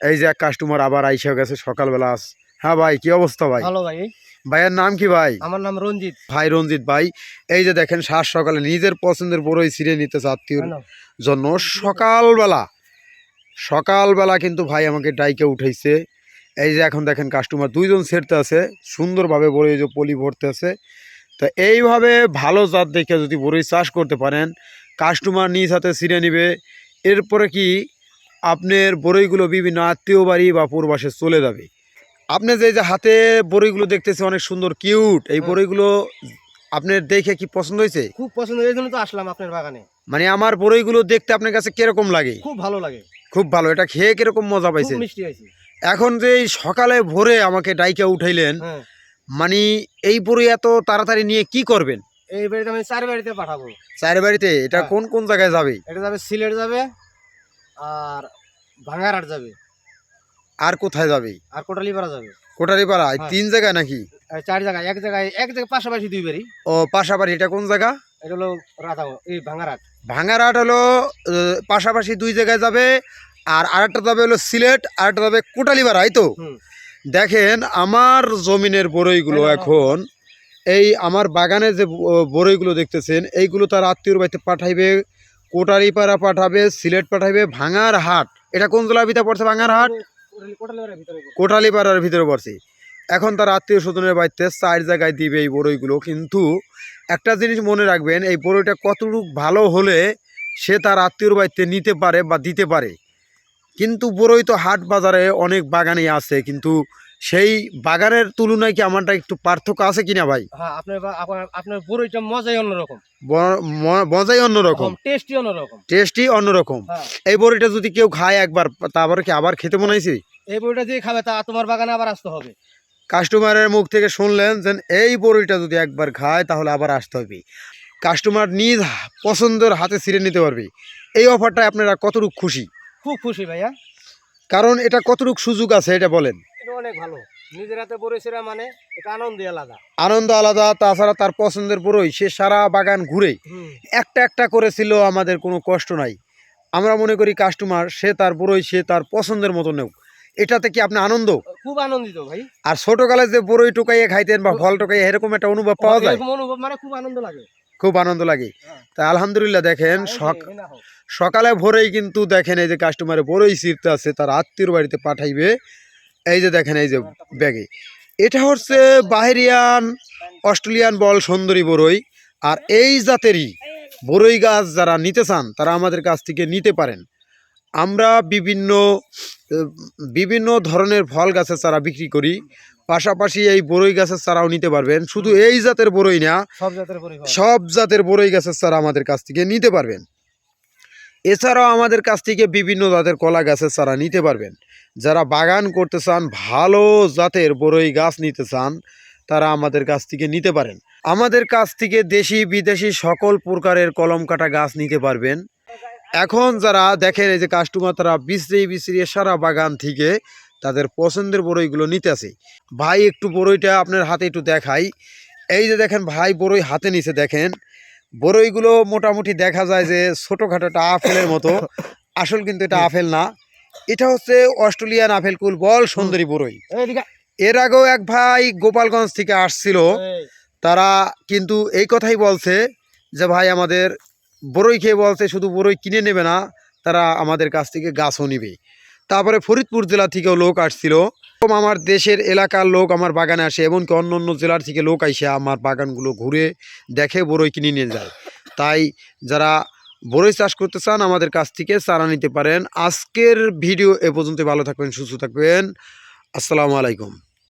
এই যে এক কাস্টমার আবার আইসা গেছে সকালবেলা। হ্যাঁ ভাই, কি অবস্থা ভাই? ভালো ভাই। ভাইয়ের নাম কি ভাই? আমার নাম রঞ্জিত। ভাই রঞ্জিত ভাই, এই যে দেখেন সাত সকালে নিজের পছন্দের বড়ই ছিঁড়ে নিতেছে আত্মীয়র জন্য। সকালবেলা কিন্তু ভাই আমাকে ডাইকে উঠাইছে। এই যে এখন দেখেন কাস্টমার দুইজন সেরতে আছে, সুন্দরভাবে বড়ই যে পলি ভরতে আছে। তো এইভাবে ভালো জাত দেখে যদি বড়ই চাষ করতে পারেন, কাস্টমার নিজ হাতে ছিঁড়ে নিবে। এরপরে কি আপনার বড়ইগুলো বিভিন্ন আত্মীয় বাড়ি বা পূর্বাসে চলে যাবে। আপনি যে হাতে বড়ইগুলো দেখতেছে অনেক সুন্দর কিউট, এই বড়ইগুলো আপনার দেখে কি পছন্দ হয়েছে? খুব পছন্দ, এই জন্য তো আসলাম আপনার বাগানে। মানে আমার বড়ইগুলো দেখতে আপনার কাছে কিরকম লাগে? খুব ভালো লাগে। খুব ভালো। এটা খেয়ে কিরকম মজা পাইছে? মিষ্টি হয়েছে। এখন যে এই সকালে ভোরে আমাকে ডাইকা উঠাইলেন, মানে এই বড়ই এত তাড়াতাড়ি নিয়ে কি করবেন? এই বাড়িতে আমি 4 বাড়িতে পাঠাবো। 4 বাড়িতে? এটা কোন কোন জায়গায় যাবে? এটা যাবে সিলেট যাবে, আর ভাঙ্গারহাট যাবে। আর কোথায় যাবে? আর কোটালীপাড়া যাবে। কোটালীপাড়া? 3 জায়গায় নাকি? 4 জায়গায়। এক জায়গায় পাশাপাশি 2 বাড়ি। ও পাশাপাশি। এটা কোন জায়গা? এটা হলো রাতাও, এই ভাঙ্গারহাট। ভাঙ্গারহাট হলো পাশাপাশি 2 জায়গায় যাবে। আর আরেকটা যাবে হলো সিলেট, আরেকটা যাবে কোটালীপাড়া, এই তো? দেখেন আমার জমিনের বড়ইগুলো এখন এই আমার বাগানে যে বড়ইগুলো দেখতেছেন, এইগুলো তার আত্মীয়র বাড়িতে পাঠাইবে, কোটালীপাড়া পাঠাবে, সিলেট পাঠাইবে, ভাঙ্গারহাট। এটা কোন জেলার ভিতরে পড়ছে? ভাঙ্গারহাট কোটালীপাড়ার ভিতরে পড়ছে। এখন তার আত্মীয় স্বজনের বাড়িতে 4 জায়গায় দিবে এই বড়ইগুলো। কিন্তু একটা জিনিস মনে রাখবেন, এই বড়ইটা কতটুকু ভালো হলে সে তার আত্মীয়র বাড়িতে নিতে পারে বা দিতে পারে। কিন্তু বড়ই তো হাট বাজারে অনেক বাগানে আছে, কিন্তু সেই বাগানের তুলনায় কি আমারটা একটু পার্থক্য আছে কিনা ভাই? হ্যাঁ, আপনার বড়ইটা মজাই অন্যরকম। মজাই অন্যরকম, টেস্টি অন্যরকম। এই বড়িটা যদি কেউ খায় একবার, তারপরে কি আবার খেতে মনে হয়েছে? এই বড়িটা দিয়ে খাবে তা তোমার বাগানে আবার আসতে হবে। কাস্টমারের মুখ থেকে শুনলেন যে এই বড়িটা যদি একবার খায় তাহলে আবার আসতে হবে। কাস্টমার নিজ পছন্দের হাতে ছিঁড়ে নিতে পারবে। এই অফারটা আপনারা কতটুকু খুশি? খুব খুশি ভাইয়া। কারণ এটা কতটুকু সুযোগ আছে এটা বলেন। এটা অনেক ভালো। নিজের হাতে বড়ই ছিঁড়া মানে এটা আনন্দ আলাদা। আনন্দ আলাদা। তাছাড়া তার পছন্দের বড়ই সে সারা বাগান ঘুরে একটা একটা করেছিল, আমাদের কোনো কষ্ট নাই। আমরা মনে করি কাস্টমার সে তার বড়ই সে তার পছন্দের মতো নেও। এটাতে কি আপনি আনন্দ? খুব আনন্দিত ভাই। আর ছোটকালে যে বড়ই টোকাইয়ে খাইতেন বা ফল টোকাইয়ে, এরকম একটা অনুভব পাওয়া যায়? অনুভব মানে খুব আনন্দ লাগে। খুব আনন্দ লাগে। তা আলহামদুলিল্লাহ। দেখেন সকালে ভোরেই কিন্তু দেখেন এই যে কাস্টমারে বড়ই ছিঁড়তে আছে, তার আত্মীয়র বাড়িতে পাঠাইবে। এই যে দেখেন এই যে ব্যাগে, এটা হচ্ছে বাহিরিয়ান অস্ট্রেলিয়ান বল সুন্দরী বড়ই। আর এই জাতেরই বড়ই গাছ যারা নিতে চান তারা আমাদের কাছ থেকে নিতে পারেন। আমরা বিভিন্ন ধরনের ফল গাছের চারা বিক্রি করি, পাশাপাশি এই বড়ই গাছের চারাও নিতে পারবেন। শুধু এই জাতের বড়ই না, সব জাতের বড়ই গাছের চারা আমাদের কাছ থেকে নিতে পারবেন। এছাড়াও আমাদের কাছ থেকে বিভিন্ন জাতের কলা গাছের চারা নিতে পারবেন। যারা বাগান করতে চান, ভালো জাতের বড়ই গাছ নিতে চান, তারা আমাদের কাছ থেকে নিতে পারেন। আমাদের কাছ থেকে দেশি বিদেশি সকল প্রকারের কলম কাটা গাছ নিতে পারবেন। এখন যারা দেখেন এই যে কাস্টমার, তারা বিচড়িয়ে সারা বাগান থেকে তাদের পছন্দের বড়ইগুলো নিতে আসে। ভাই একটু বড়ইটা আপনার হাতে একটু দেখাই। এই যে দেখেন ভাই বড়ই হাতে নিচে দেখেন, বড়ইগুলো মোটামুটি দেখা যায় যে ছোটোখাটো একটা আপেলের মতো। আসল কিন্তু এটা আপেল না, এটা হচ্ছে অস্ট্রেলিয়ান আপেল কুল বল সুন্দরী বড়ই। এর আগেও এক ভাই গোপালগঞ্জ থেকে আসছিল, তারা কিন্তু এই কথাই বলছে যে ভাই আমাদের বড়ই খেয়ে বলছে শুধু বড়ই কিনে নেবে না, তারা আমাদের কাছ থেকে গাছও নিবে। তারপরে ফরিদপুর জেলা থেকেও লোক আসছিল। আমার দেশের এলাকার লোক আমার বাগানে আসে, এমনকি অন্য অন্য জেলার থেকে লোক আইসে আমার বাগানগুলো ঘুরে দেখে বড়ই কিনে নিয়ে যায়। তাই যারা বড়ই চাষ করতে চান আমাদের কাছ থেকে চারা নিতে পারেন। আজকের ভিডিও এ পর্যন্ত। ভালো থাকবেন, সুস্থ থাকবেন। আসসালামু আলাইকুম।